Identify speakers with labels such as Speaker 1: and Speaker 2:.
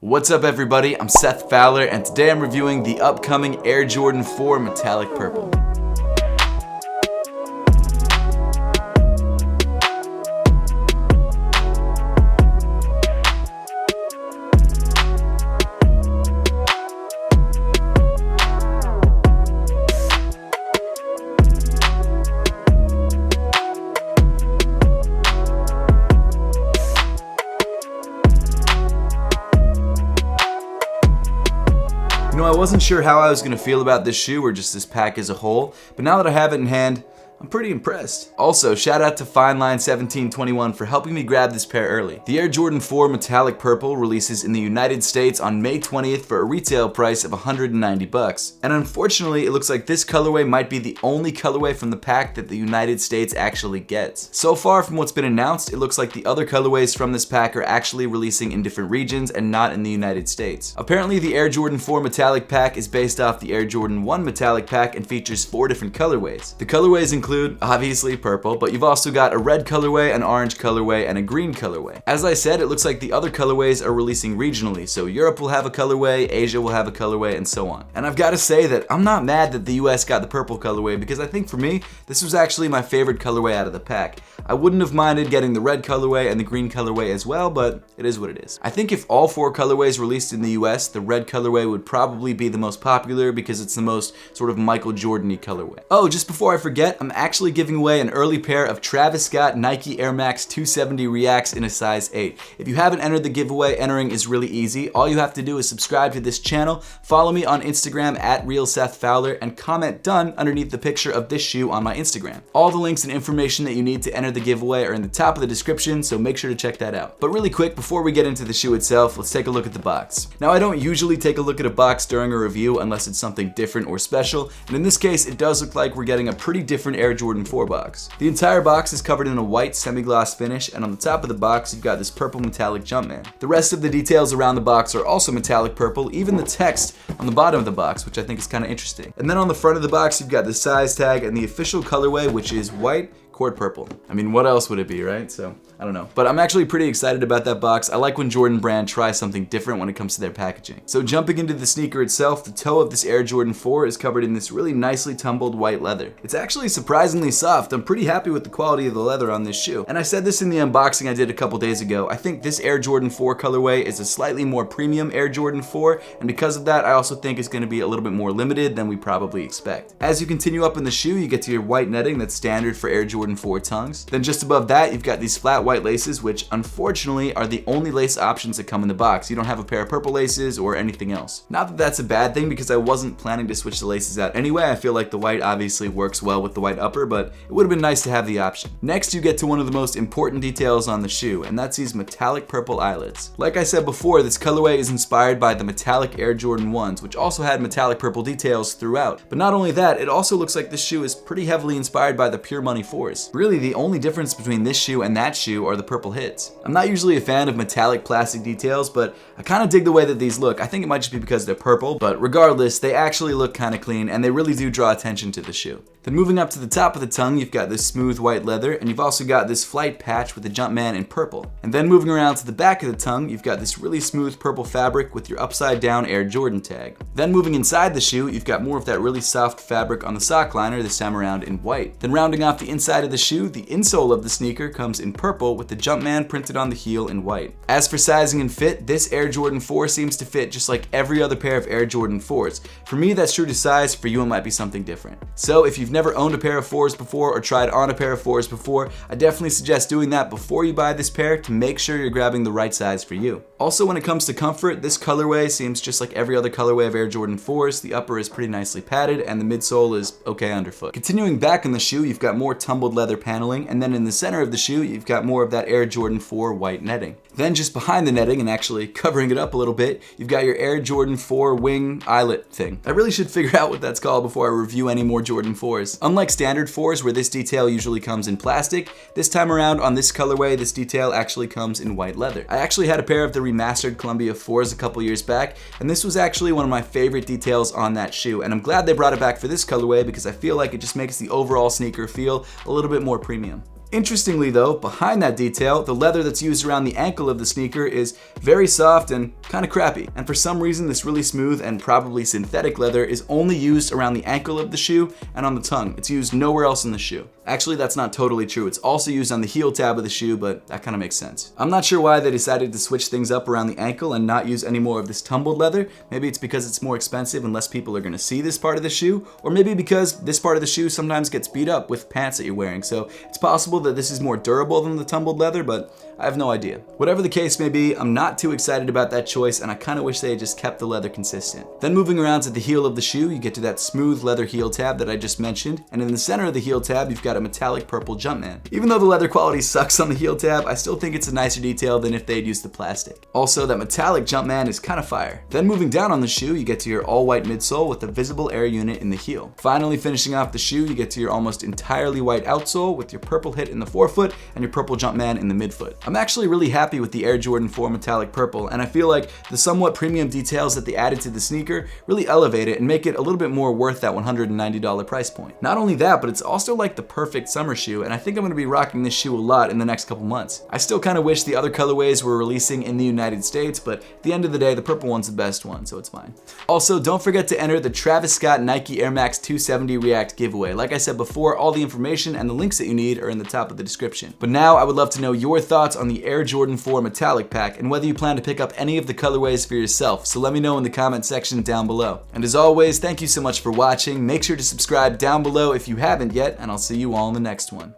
Speaker 1: What's up everybody, I'm Seth Fowler and today I'm reviewing the upcoming Air Jordan 4 Metallic Purple. I wasn't sure how I was going to feel about this shoe or just this pack as a whole, but now that I have it in hand, I'm pretty impressed. Also, shout out to FineLine1721 for helping me grab this pair early. The Air Jordan 4 Metallic Purple releases in the United States on May 20th for a retail price of $190. And unfortunately, it looks like this colorway might be the only colorway from the pack that the United States actually gets. So far from what's been announced, it looks like the other colorways from this pack are actually releasing in different regions and not in the United States. Apparently, the Air Jordan 4 Metallic pack is based off the Air Jordan 1 Metallic pack and features 4 different colorways. The colorways include obviously purple, but you've also got a red colorway, an orange colorway, and a green colorway. As I said, it looks like the other colorways are releasing regionally, so Europe will have a colorway, Asia will have a colorway, and so on. And I've got to say that I'm not mad that the US got the purple colorway because I think for me, this was actually my favorite colorway out of the pack. I wouldn't have minded getting the red colorway and the green colorway as well, but it is what it is. I think if all 4 colorways released in the US, the red colorway would probably be the most popular because it's the most sort of Michael Jordan-y colorway. Oh, just before I forget, I'm actually giving away an early pair of Travis Scott Nike Air Max 270 Reacts in a size 8. If you haven't entered the giveaway, entering is really easy. All you have to do is subscribe to this channel, follow me on Instagram at RealSethFowler, and comment "done" underneath the picture of this shoe on my Instagram. All the links and information that you need to enter the giveaway are in the top of the description, so make sure to check that out. But really quick, before we get into the shoe itself, let's take a look at the box. Now, I don't usually take a look at a box during a review unless it's something different or special, and in this case, it does look like we're getting a pretty different Air Jordan 4 box. The entire box is covered in a white semi-gloss finish, and on the top of the box, you've got this purple metallic Jumpman. The rest of the details around the box are also metallic purple, even the text on the bottom of the box, which I think is kind of interesting. And then on the front of the box, you've got the size tag and the official colorway, which is white cord purple. I mean, what else would it be, right? So, I don't know. But I'm actually pretty excited about that box. I like when Jordan Brand tries something different when it comes to their packaging. So jumping into the sneaker itself, the toe of this Air Jordan 4 is covered in this really nicely tumbled white leather. It's actually surprisingly soft. I'm pretty happy with the quality of the leather on this shoe. And I said this in the unboxing I did a couple days ago. I think this Air Jordan 4 colorway is a slightly more premium Air Jordan 4, and because of that, I also think it's going to be a little bit more limited than we probably expect. As you continue up in the shoe, you get to your white netting that's standard for Air Jordan 4 tongues. Then just above that, you've got these flat white laces, which unfortunately are the only lace options that come in the box. You don't have a pair of purple laces or anything else. Not that that's a bad thing because I wasn't planning to switch the laces out anyway. I feel like the white obviously works well with the white upper, but it would have been nice to have the option. Next, you get to one of the most important details on the shoe, and that's these metallic purple eyelets. Like I said before, this colorway is inspired by the metallic Air Jordan 1s, which also had metallic purple details throughout. But not only that, it also looks like this shoe is pretty heavily inspired by the Pure Money 4s. Really, the only difference between this shoe and that shoe are the purple hits. I'm not usually a fan of metallic plastic details, but I kind of dig the way that these look. I think it might just be because they're purple, but regardless, they actually look kind of clean and they really do draw attention to the shoe. Then moving up to the top of the tongue, you've got this smooth white leather, and you've also got this flight patch with the Jumpman in purple. And then moving around to the back of the tongue, you've got this really smooth purple fabric with your upside down Air Jordan tag. Then moving inside the shoe, you've got more of that really soft fabric on the sock liner, this time around in white. Then rounding off the inside of the shoe, the insole of the sneaker comes in purple with the Jumpman printed on the heel in white. As for sizing and fit, this Air Jordan 4 seems to fit just like every other pair of Air Jordan 4s. For me, that's true to size. For you, it might be something different. So if you've never owned a pair of 4s before or tried on a pair of 4s before, I definitely suggest doing that before you buy this pair to make sure you're grabbing the right size for you. Also, when it comes to comfort, this colorway seems just like every other colorway of Air Jordan 4s. The upper is pretty nicely padded and the midsole is okay underfoot. Continuing back in the shoe, you've got more tumbled leather paneling, and then in the center of the shoe, you've got more of that Air Jordan 4 white netting. Then just behind the netting and actually covering it up a little bit, you've got your Air Jordan 4 wing eyelet thing. I really should figure out what that's called before I review any more Jordan 4s. Unlike standard 4s where this detail usually comes in plastic, this time around on this colorway, this detail actually comes in white leather. I actually had a pair of the remastered Columbia 4s a couple years back, and this was actually one of my favorite details on that shoe, and I'm glad they brought it back for this colorway because I feel like it just makes the overall sneaker feel a little bit more premium. Interestingly though, behind that detail, the leather that's used around the ankle of the sneaker is very soft and kind of crappy. And for some reason, this really smooth and probably synthetic leather is only used around the ankle of the shoe and on the tongue. It's used nowhere else in the shoe. Actually, that's not totally true. It's also used on the heel tab of the shoe, but that kind of makes sense. I'm not sure why they decided to switch things up around the ankle and not use any more of this tumbled leather. Maybe it's because it's more expensive and less people are going to see this part of the shoe, or maybe because this part of the shoe sometimes gets beat up with pants that you're wearing. So it's possible that this is more durable than the tumbled leather, but I have no idea. Whatever the case may be, I'm not too excited about that choice, and I kind of wish they had just kept the leather consistent. Then moving around to the heel of the shoe, you get to that smooth leather heel tab that I just mentioned, and in the center of the heel tab, you've got a metallic purple Jumpman. Even though the leather quality sucks on the heel tab, I still think it's a nicer detail than if they'd used the plastic. Also, that metallic Jumpman is kind of fire. Then moving down on the shoe, you get to your all-white midsole with a visible air unit in the heel. Finally finishing off the shoe, you get to your almost entirely white outsole with your purple hit in the forefoot and your purple Jumpman in the midfoot. I'm actually really happy with the Air Jordan 4 metallic purple, and I feel like the somewhat premium details that they added to the sneaker really elevate it and make it a little bit more worth that $190 price point. Not only that, but it's also like the perfect summer shoe, and I think I'm going to be rocking this shoe a lot in the next couple months. I still kind of wish the other colorways were releasing in the United States, but at the end of the day, the purple one's the best one, so it's fine. Also, don't forget to enter the Travis Scott Nike Air Max 270 React giveaway. Like I said before, all the information and the links that you need are in the top of the description. But now I would love to know your thoughts on the Air Jordan 4 metallic pack and whether you plan to pick up any of the colorways for yourself, so let me know in the comment section down below. And as always, thank you so much for watching. Make sure to subscribe down below if you haven't yet, and I'll see you all in the next one.